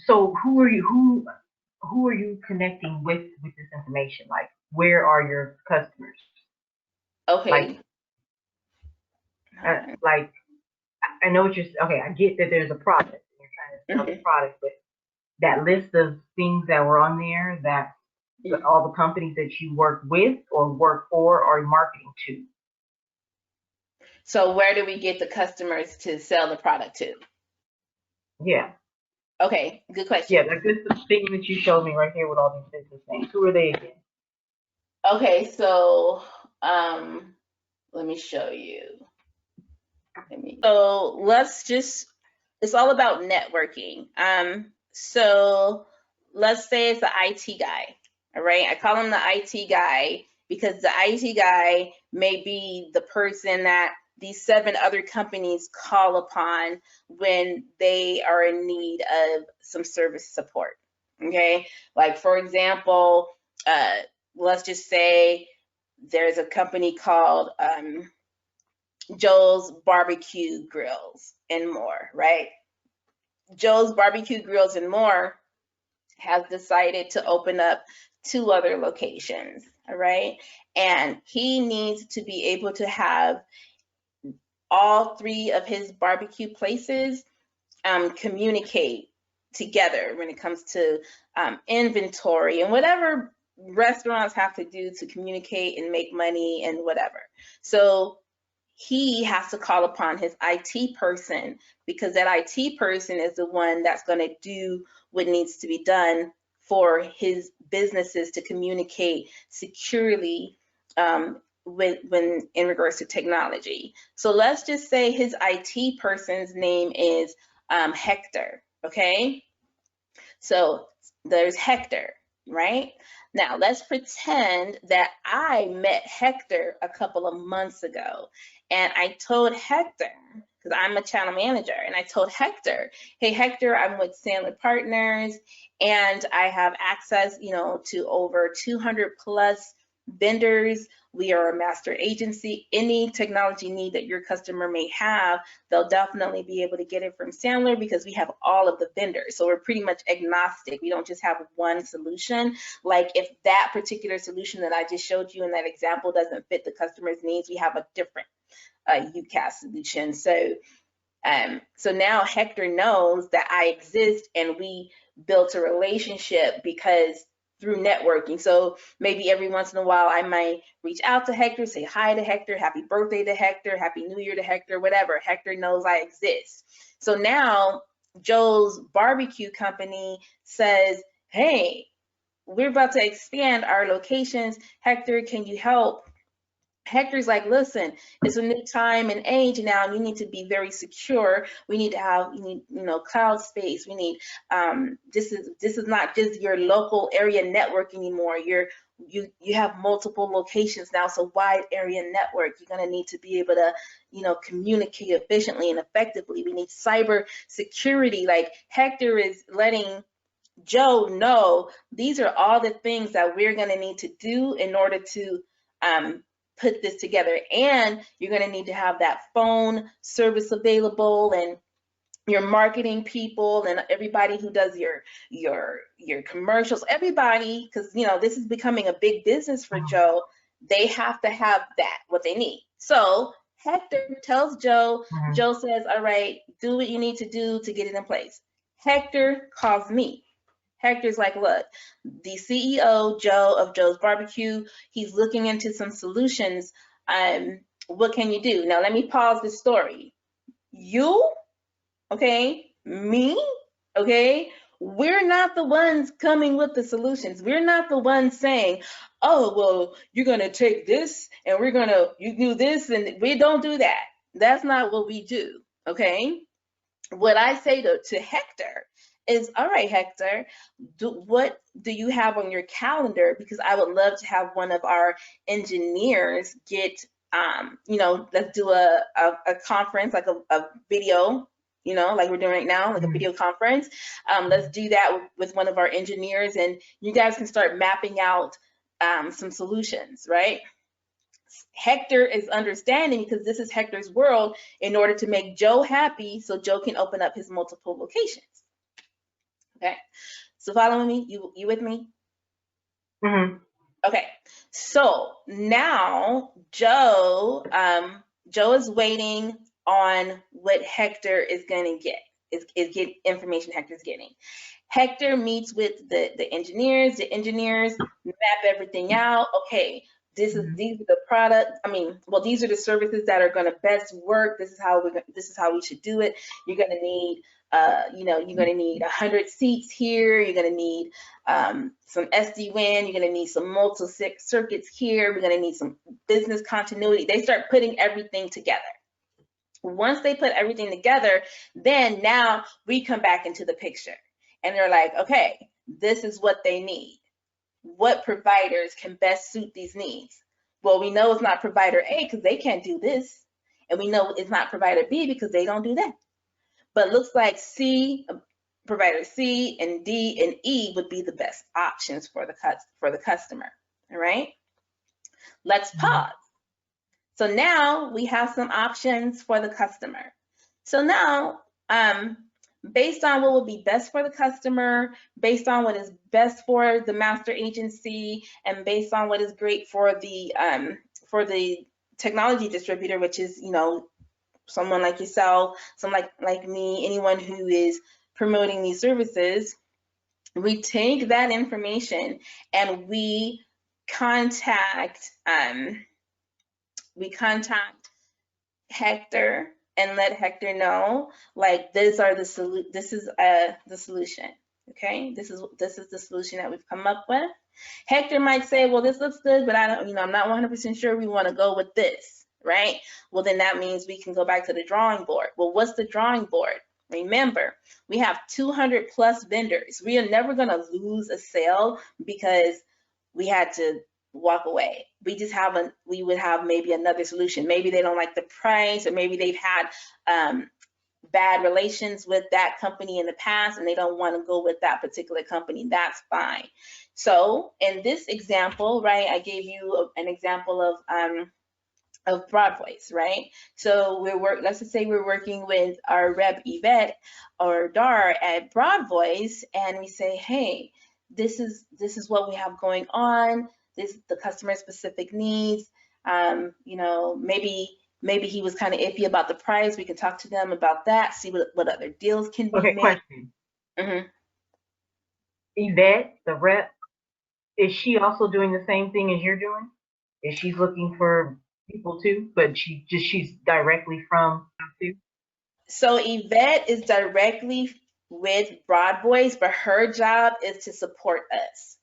So who are you connecting with this information? Like, where are your customers? Like, Okay. like I know what you're. Okay, I get that there's a product and you're trying to sell the Mhm. product, but that list of things that were on there, that all the companies that you work with or work for or marketing to. So where do we get the customers to sell the product to? Yeah, Okay, good question. yeah, like this the thing that you showed me right here with all these business names. Who are they again? Okay, so let me show you. So let's just, it's all about networking. So let's say it's the IT guy. All right, I call him the IT guy because the IT guy may be the person that these 7 other companies call upon when they are in need of some service support. Okay, like for example, uh, let's just say there's a company called Joe's Barbecue Grills and More, right? Joe's Barbecue Grills and More has decided to open up 2 other locations, all right? And he needs to be able to have all 3 of his barbecue places communicate together when it comes to inventory and whatever restaurants have to do to communicate and make money and whatever. So he has to call upon his IT person because that IT person is the one that's going to do what needs to be done for his businesses to communicate securely when in regards to technology. So let's just say his IT person's name is Hector, okay? So there's Hector, right? Now let's pretend that I met Hector a couple of months ago and I told Hector, because I'm a channel manager, and I told Hector, hey Hector, I'm with Sandler Partners and I have access, to over 200 plus vendors. We are a master agency. Any technology need that your customer may have, they'll definitely be able to get it from Sandler because we have all of the vendors. So we're pretty much agnostic. We don't just have one solution. Like if that particular solution that I just showed you in that example doesn't fit the customer's needs, we have a different UCAS solution. So now Hector knows that I exist and we built a relationship because through networking. So maybe every once in a while I might reach out to Hector, say hi to Hector, happy birthday to Hector, happy new year to Hector, whatever. Hector knows I exist. So now Joe's barbecue company says, hey, we're about to expand our locations. Hector, can you help? Hector's like, listen, it's a new time and age now, and you need to be very secure. We need to have, cloud space. We need, this is not just your local area network anymore. You have multiple locations now, so wide area network. You're gonna need to be able to, communicate efficiently and effectively. We need cyber security. Like Hector is letting Joe know these are all the things that we're gonna need to do in order to put this together, and you're going to need to have that phone service available and your marketing people and everybody who does your commercials, everybody, because this is becoming a big business for Joe. They have to have that, what they need. So Hector tells Joe. Mm-hmm. Joe says, all right, do what you need to do to get it in place. Hector calls me. Hector's like, look, the CEO, Joe of Joe's Barbecue, he's looking into some solutions. What can you do? Now, let me pause the story. You, okay, me, okay, we're not the ones coming with the solutions. We're not the ones saying, oh, well, you're going to take this and you do this, and we don't do that. That's not what we do, okay? What I say to Hector is, all right, Hector, what do you have on your calendar? Because I would love to have one of our engineers get, let's do a conference, like a video, like we're doing right now, like a video conference. Let's do that with one of our engineers, and you guys can start mapping out some solutions, right? Hector is understanding because this is Hector's world in order to make Joe happy so Joe can open up his multiple locations. Okay, so following me, you with me? Mm-hmm. Okay, so now Joe is waiting on what Hector is gonna get, is get information Hector's getting. Hector meets with the engineers. The engineers map everything out. Okay, these are the products. I mean, well, these are the services that are going to best work. This is how we should do it. You're going to need, you're going to need 100 seats here. You're going to need some SD-WAN. You're going to need some multi-circuits here. We're going to need some business continuity. They start putting everything together. Once they put everything together, then now we come back into the picture. And they're like, okay, this is what they need. What providers can best suit these needs? Well, we know it's not provider A because they can't do this. And we know it's not provider B because they don't do that. But looks like provider C and D and E would be the best options for the customer. All right, let's pause. So now we have some options for the customer. So now, based on what will be best for the customer, based on what is best for the master agency, and based on what is great for the technology distributor, which is, someone like yourself, someone like me, anyone who is promoting these services, we take that information and we contact Hector and let Hector know, like, this is the solution. Okay, this is the solution that we've come up with. Hector might say, well, this looks good, but I'm not 100% sure we want to go with this, right? Well, then that means we can go back to the drawing board. Well, what's the drawing board? Remember, we have 200 plus vendors. We are never going to lose a sale because we had to walk away. We would have maybe another solution. Maybe they don't like the price, or maybe they've had bad relations with that company in the past and they don't want to go with that particular company. That's fine. So in this example, right, I gave you an example of Broad Voice, right? So let's just say we're working with our rep Yvette or Dar at Broad Voice, and we say, hey, this is what we have going on. This the customer specific needs. Maybe he was kind of iffy about the price. We can talk to them about that. See what other deals can be made. Question. Mm-hmm. Yvette, the rep, is she also doing the same thing as you're doing? Is she looking for people too, but she's directly from too? So Yvette is directly with Broad Voice, but her job is to support us.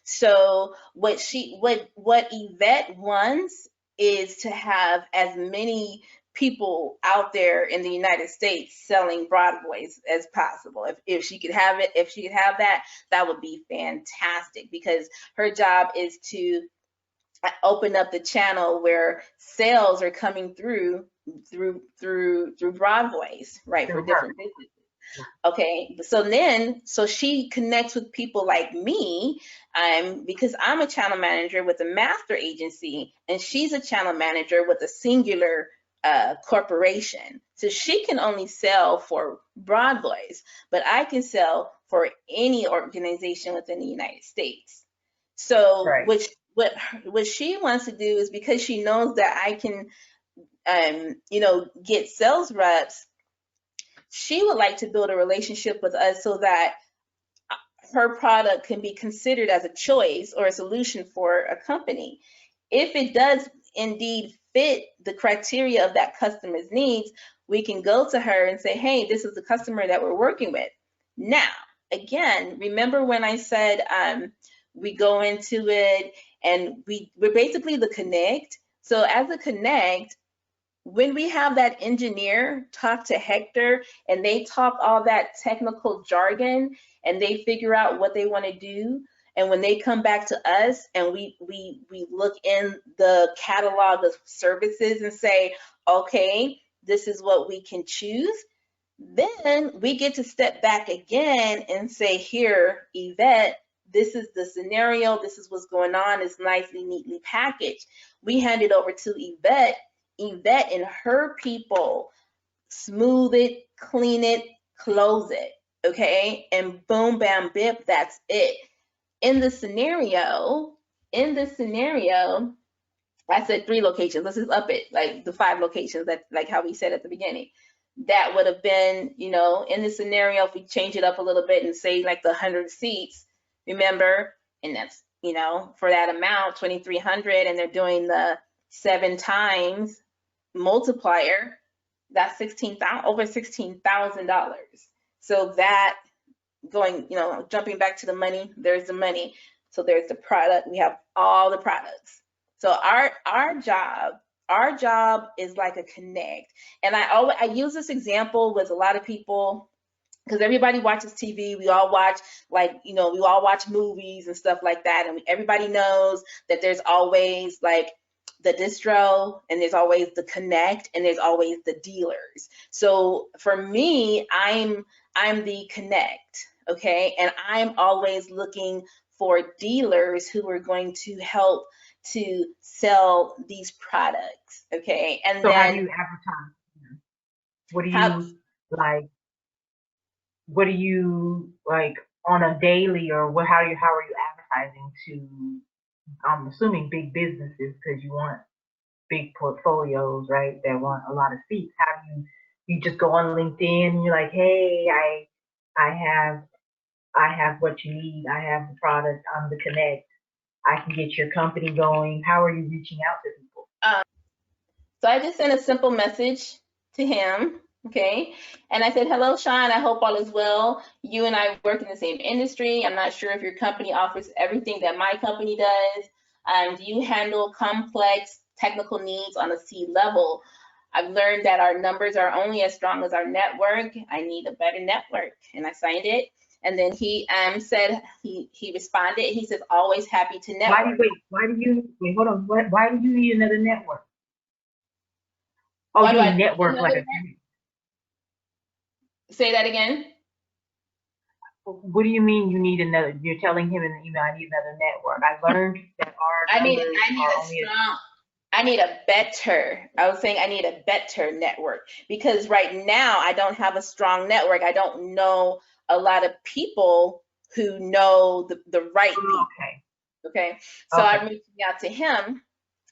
So what Yvette wants is to have as many people out there in the United States selling Broad Voice as possible. If she could have it, if she could have that, that would be fantastic, because her job is to open up the channel where sales are coming through Broad Voice, right, for different businesses. Okay, so she connects with people like me, because I'm a channel manager with a master agency, and she's a channel manager with a singular corporation. So she can only sell for Broad Voice, but I can sell for any organization within the United States. So Right. what she wants to do is, because she knows that I can get sales reps, she would like to build a relationship with us so that her product can be considered as a choice or a solution for a company. If it does indeed fit the criteria of that customer's needs, we can go to her and say, hey, this is the customer that we're working with. Now, again, remember when I said we go into it and we're basically the connect. So as a connect, when we have that engineer talk to Hector and they talk all that technical jargon and they figure out what they want to do, and when they come back to us and we look in the catalog of services and say, okay, this is what we can choose, then we get to step back again and say, here, Yvette, this is the scenario, this is what's going on, it's nicely, neatly packaged. We hand it over to Yvette. Yvette and her people smooth it, clean it, close it. okay? And boom, bam, bip, that's it. In the scenario, I said 3 locations. Let's just up it, like the 5 locations, that like how we said at the beginning. That would have been, you know, in the scenario, if we change it up a little bit and say like the 100 seats, remember, and that's, you know, for that amount, 2,300, and they're doing the 7 times multiplier, that's over $16,000. So that going, you know, jumping back to the money, there's the money. So there's the product. We have all the products. So our job is like a connect. And I use this example with a lot of people because everybody watches TV. We all watch, like, you know, we all watch movies and stuff like that. And everybody knows that there's always like the distro, and there's always the connect, and there's always the dealers. So for me, I'm the connect, okay? And I'm always looking for dealers who are going to help to sell these products, okay? And So how do then you advertise? What do how you like? What do you like on a daily, or what? How are you advertising to? I'm assuming big businesses because you want big portfolios, right? That want a lot of seats. How do you just go on LinkedIn and you're like, hey, I have I have what you need. I have the product. I'm the connect. I can get your company going. How are you reaching out to people? So I just sent a simple message to him, okay? And I said, hello, Sean, I hope all is well. You and I work in the same industry. I'm not sure if your company offers everything that my company does. Do you handle complex technical needs on a C-level? I've learned that our numbers are only as strong as our network. I need a better network. And I signed it. And then he said, he responded, he says, always happy to network. Why do you wait? Hold on. Why do you need another network? Oh, Why you do I mean need network like another? a? Say that again. What do you mean you need another? You're telling him in the email, I need another network. I learned that our I need numbers I need are a only as strong I need a better, I was saying I need a better network because right now I don't have a strong network. I don't know a lot of people who know the right oh, people. okay. Okay. So Okay. I'm reaching out to him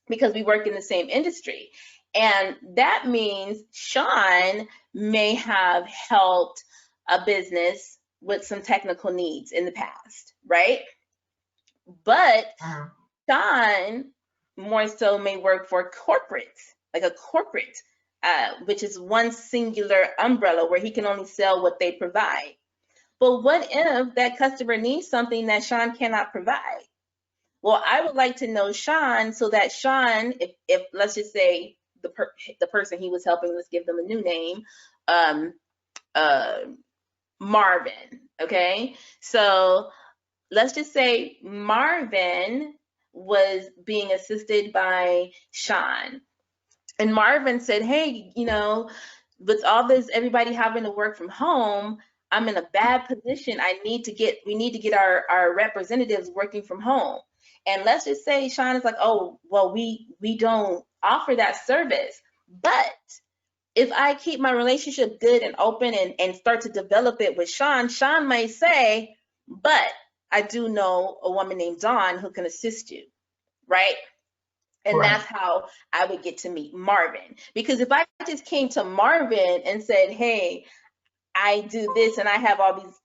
because we work in the same industry. And that means Sean may have helped a business with some technical needs in the past, right? But Uh-huh. Sean more so may work for corporate, like a corporate, which is one singular umbrella where he can only sell what they provide. But what if that customer needs something that Sean cannot provide? Well, I would like to know Sean so that Sean, if let's just say the person he was helping, let's give them a new name, um, uh, Marvin. Okay, so let's just say Marvin was being assisted by Sean. And Marvin said, hey, you know, with all this, everybody having to work from home, I'm in a bad position. We need to get our representatives working from home. And let's just say Sean is like, oh, well, we don't offer that service. But if I keep my relationship good and open and start to develop it with Sean, Sean may say, but I do know a woman named Dawn who can assist you, right? And Right. that's how I would get to meet Marvin. Because if I just came to Marvin and said, hey, I do this and I have all these,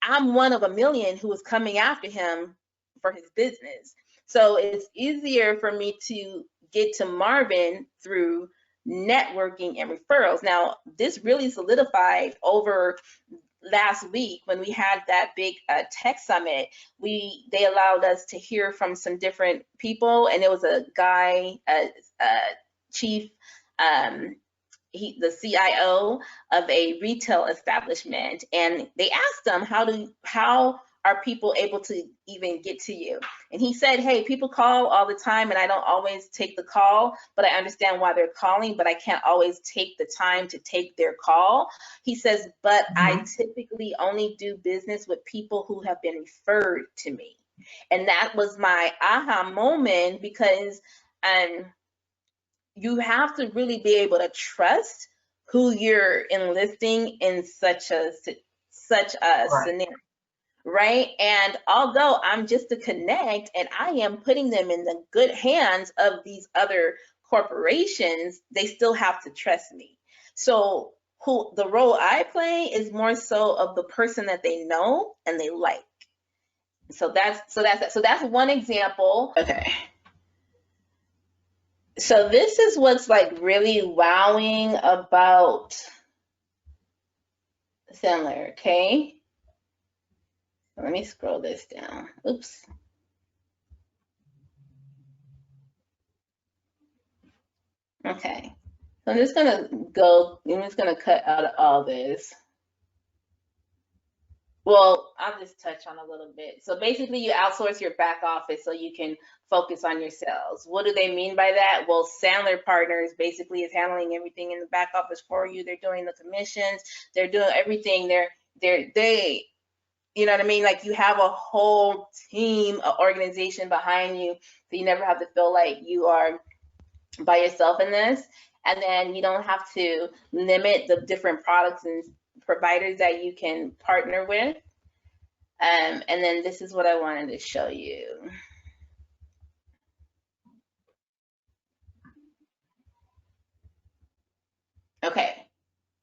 I'm one of a million who is coming after him for his business. So it's easier for me to get to Marvin through networking and referrals. Now, this really solidified over last week when we had that big tech summit. They allowed us to hear from some different people, and it was a guy, chief, the CIO of a retail establishment, and they asked him, how are people able to even get to you? And he said, hey, people call all the time and I don't always take the call, but I understand why they're calling, but I can't always take the time to take their call. He says, but I Mm-hmm. typically only do business with people who have been referred to me. And that was my aha moment because you have to really be able to trust who you're enlisting in such a such a Right. scenario, right? And although I'm just a connect and I am putting them in the good hands of these other corporations, they still have to trust me. So who the role I play is more so of the person that they know and they like. So that's one example. Okay. So this is what's like really wowing about Sandler, okay? Let me scroll this down. Oops. Okay. So I'm just gonna cut out all this. Well, I'll just touch on a little bit. So basically you outsource your back office so you can focus on your sales. What do they mean by that? Well, Sandler Partners basically is handling everything in the back office for you. They're doing the commissions, they're doing everything. They you know what I mean? Like you have a whole team, an organization behind you, so you never have to feel like you are by yourself in this. And then you don't have to limit the different products and providers that you can partner with. And then this is what I wanted to show you. Okay.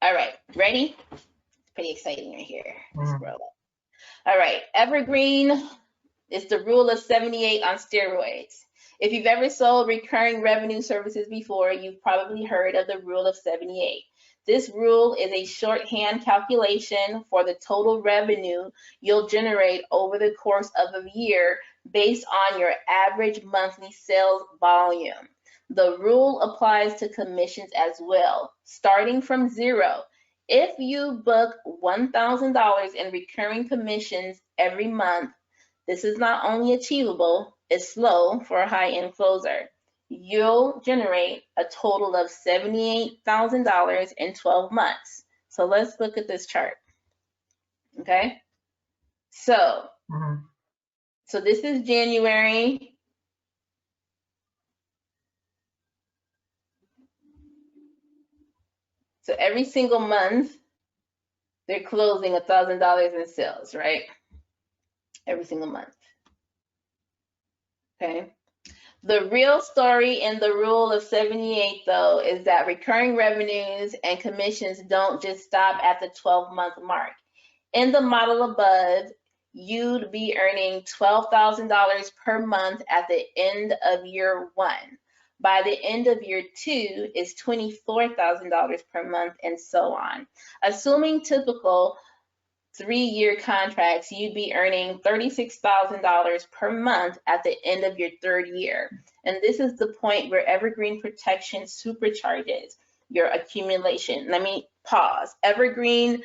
All right. Ready? It's pretty exciting right here. Scroll up. All right. Evergreen is the rule of 78 on steroids. If you've ever sold recurring revenue services before, you've probably heard of the rule of 78. This rule is a shorthand calculation for the total revenue you'll generate over the course of a year based on your average monthly sales volume. The rule applies to commissions as well, starting from zero. If you book $1,000 in recurring commissions every month, this is not only achievable, it's slow for a high-end closer. You'll generate a total of $78,000 in 12 months. So let's look at this chart. Okay. So, so this is January. So every single month, they're closing $1,000 in sales, right? Every single month. Okay. The real story in the rule of 78, though, is that recurring revenues and commissions don't just stop at the 12-month mark. In the model above, you'd be earning $12,000 per month at the end of year one. By the end of year two, it's $24,000 per month, and so on. Assuming typical 3-year contracts, you'd be earning $36,000 per month at the end of your 3rd year. And this is the point where Evergreen Protection supercharges your accumulation. Let me pause. Evergreen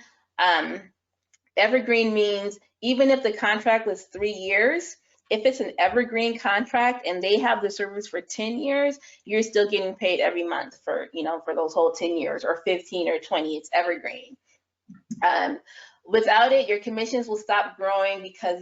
means even if the contract was 3 years, if it's an evergreen contract and they have the service for 10 years, you're still getting paid every month for, for those whole 10 years or 15 or 20, it's evergreen. Without it, your commissions will stop growing because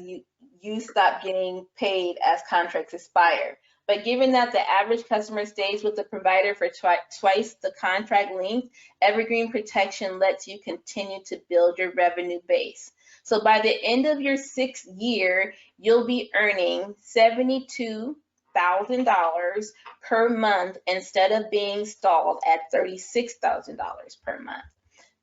you stop getting paid as contracts expire. But given that the average customer stays with the provider for twice the contract length, Evergreen Protection lets you continue to build your revenue base. So by the end of your 6th year, you'll be earning $72,000 per month instead of being stalled at $36,000 per month.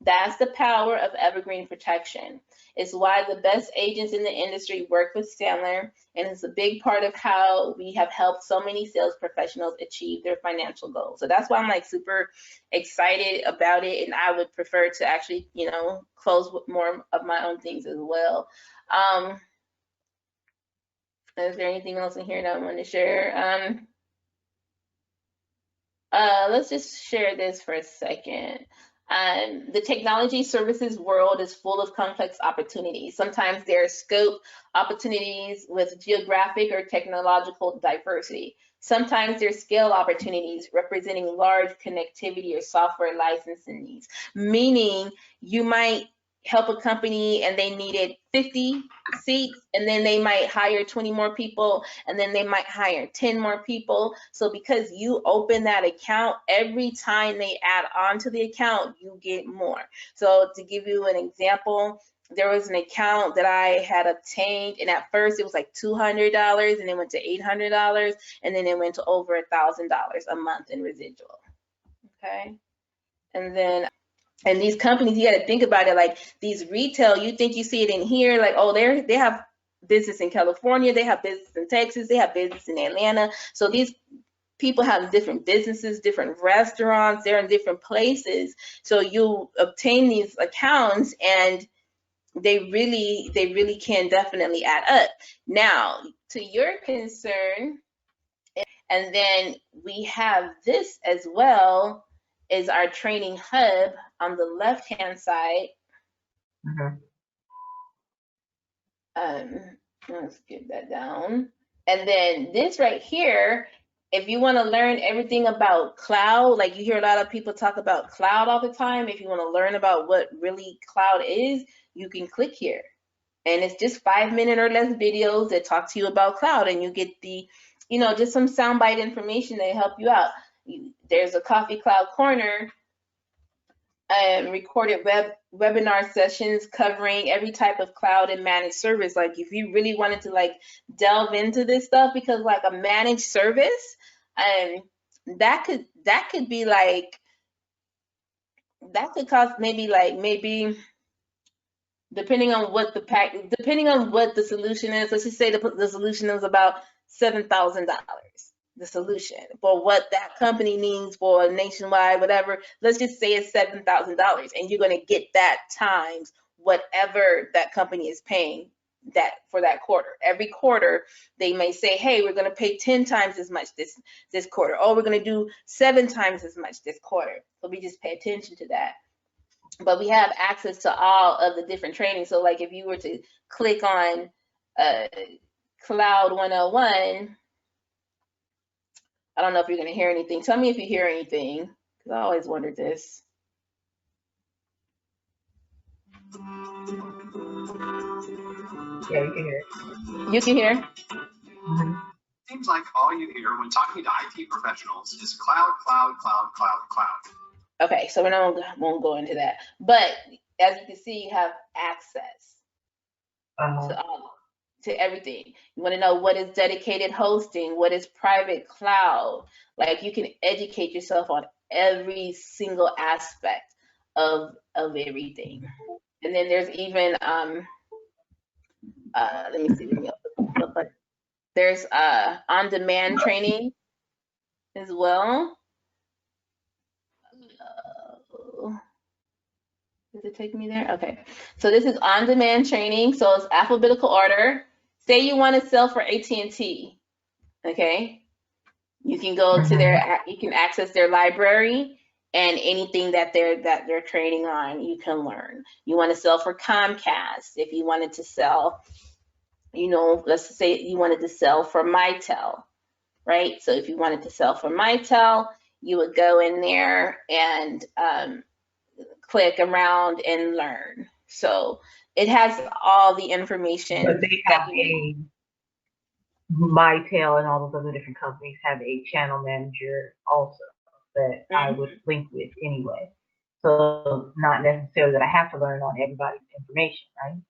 That's the power of Evergreen Protection. It's why the best agents in the industry work with Sandler, and it's a big part of how we have helped so many sales professionals achieve their financial goals. So that's why I'm like super excited about it, and I would prefer to actually, close with more of my own things as well. Is there anything else in here that I want to share? Let's just share this for a second. The technology services world is full of complex opportunities. Sometimes there are scope opportunities with geographic or technological diversity. Sometimes there's scale opportunities representing large connectivity or software licensing needs, meaning you might help a company and they needed 50 seats, and then they might hire 20 more people, and then they might hire 10 more people. So because you open that account, every time they add on to the account, you get more. So to give you an example, there was an account that I had obtained, and at first it was like $200, and it went to $800, and then it went to over $1,000 a month in residual. Okay, and these companies, you got to think about it, like these retail, you think you see it in here, like, oh, they have business in California, they have business in Texas, they have business in Atlanta. So these people have different businesses, different restaurants, they're in different places. So you obtain these accounts, and they really can definitely add up. Now, to your concern, and then we have this as well, is our training hub on the left-hand side. Let's get that down. And then this right here, if you want to learn everything about cloud, like you hear a lot of people talk about cloud all the time, if you want to learn about what really cloud is, you can click here. And it's just 5-minute or less videos that talk to you about cloud, and you get the, just some soundbite information that help you out. There's a Coffee Cloud Corner, recorded webinar sessions covering every type of cloud and managed service. Like if you really wanted to like delve into this stuff, because like a managed service, that could be like, that could cost maybe depending on what the solution is. Let's just say the solution is about $7,000. The solution for what that company needs for nationwide, whatever. Let's just say it's $7,000, and you're going to get that times whatever that company is paying that for that quarter. Every quarter, they may say, hey, we're going to pay 10 times as much this quarter. Oh, we're going to do 7 times as much this quarter. So we just pay attention to that. But we have access to all of the different trainings. So like if you were to click on Cloud 101, I don't know if you're going to hear anything. Tell me if you hear anything, because I always wondered this. Yeah, you can hear it. You can hear? Seems like all you hear when talking to IT professionals is cloud, cloud, cloud, cloud, cloud. Okay, so won't go into that. But as you can see, you have access to everything. You want to know what is dedicated hosting, what is private cloud. Like you can educate yourself on every single aspect of everything. And then there's even let me see. There's on-demand training as well. Does it take me there? Okay. So this is on-demand training. So it's alphabetical order. Say you want to sell for AT&T, okay? You can go to you can access their library, and anything that they're training on, you can learn. You want to sell for Comcast. If you wanted to sell, let's say you wanted to sell for Mitel, right? So if you wanted to sell for Mitel, you would go in there and click around and learn. So it has all the information. But they have Mitel and all those other different companies have a channel manager also that I would link with anyway. So not necessarily that I have to learn on everybody's information, right?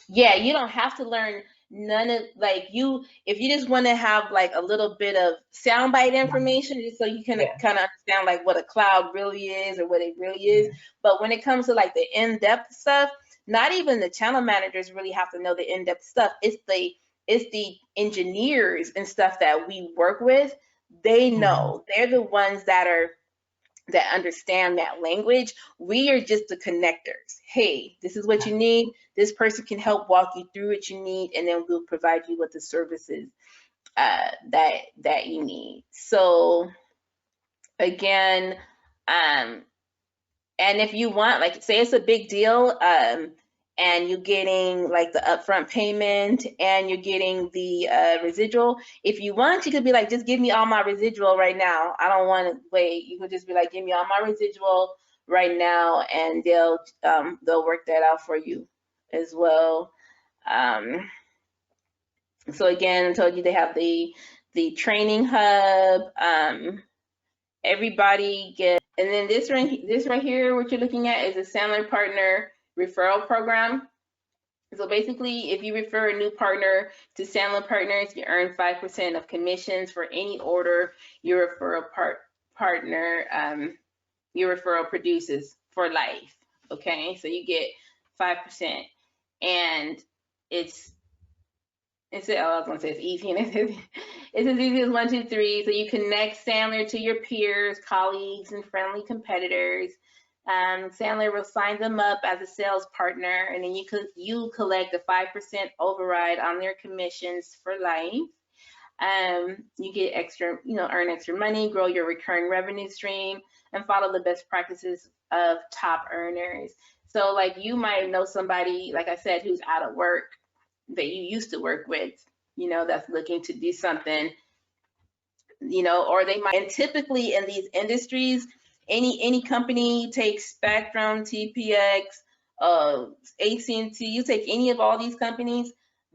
Yeah, you don't have to learn none of, like, if you just want to have like a little bit of soundbite information, just so you can kind of understand like what a cloud really is or what it really is. But when it comes to like the in-depth stuff, not even the channel managers really have to know the in-depth stuff. It's the engineers and stuff that we work with. They know. They're the ones that understand that language. We are just the connectors. Hey, this is what you need. This person can help walk you through what you need, and then we'll provide you with the services that you need. So again, and if you want, like, say it's a big deal, and you're getting like the upfront payment and you're getting the residual. If you want, you could be like, just give me all my residual right now. I don't want to wait. You could just be like, give me all my residual right now, and they'll work that out for you as well. So again, I told you they have the training hub. Everybody gets, and then this right here, what you're looking at is a Sandler Partner referral program. So basically, if you refer a new partner to Sandler Partners, you earn 5% of commissions for any order your referral partner, your referral produces for life. Okay, so you get 5%, and it's oh, I was gonna say it's easy, and it's as easy as 1, 2, 3. So you connect Sandler to your peers, colleagues, and friendly competitors. Sandler will sign them up as a sales partner, and then you collect a 5% override on their commissions for life. You get extra, earn extra money, grow your recurring revenue stream, and follow the best practices of top earners. So like you might know somebody, like I said, who's out of work that you used to work with, that's looking to do something, or they might, and typically in these industries, any company, take Spectrum, TPX, AT&T, you take any of all these companies,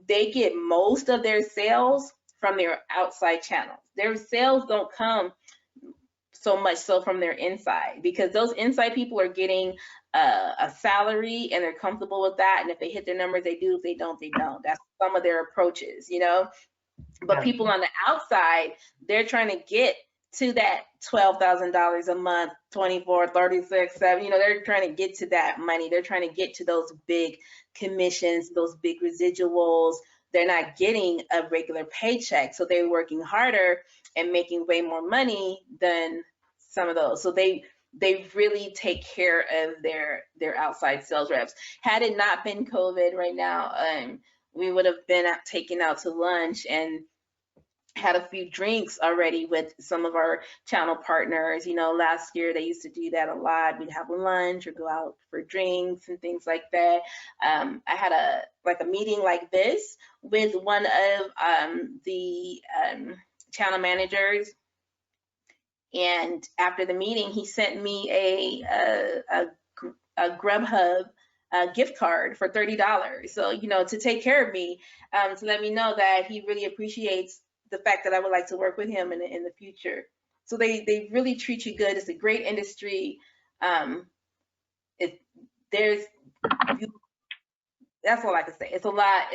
they get most of their sales from their outside channels. Their sales don't come so much so from their inside, because those inside people are getting a salary and they're comfortable with that. And if they hit their numbers, they do. If they don't, they don't. That's some of their approaches, But people on the outside, they're trying to get to that $12,000 a month, 24, 36, 7, they're trying to get to that money. They're trying to get to those big commissions, those big residuals. They're not getting a regular paycheck. So they're working harder and making way more money than some of those. So they really take care of their outside sales reps. Had it not been COVID right now, we would have been taken out to lunch and had a few drinks already with some of our channel partners. Last year they used to do that a lot. We'd have lunch or go out for drinks and things like that. I had a meeting like this with one of the channel managers, and after the meeting, he sent me a Grubhub gift card for $30. So, to take care of me, to let me know that he really appreciates the fact that I would like to work with him in the future. So they really treat you good. It's a great industry. That's all I can say. It's a lot.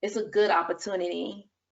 It's a good opportunity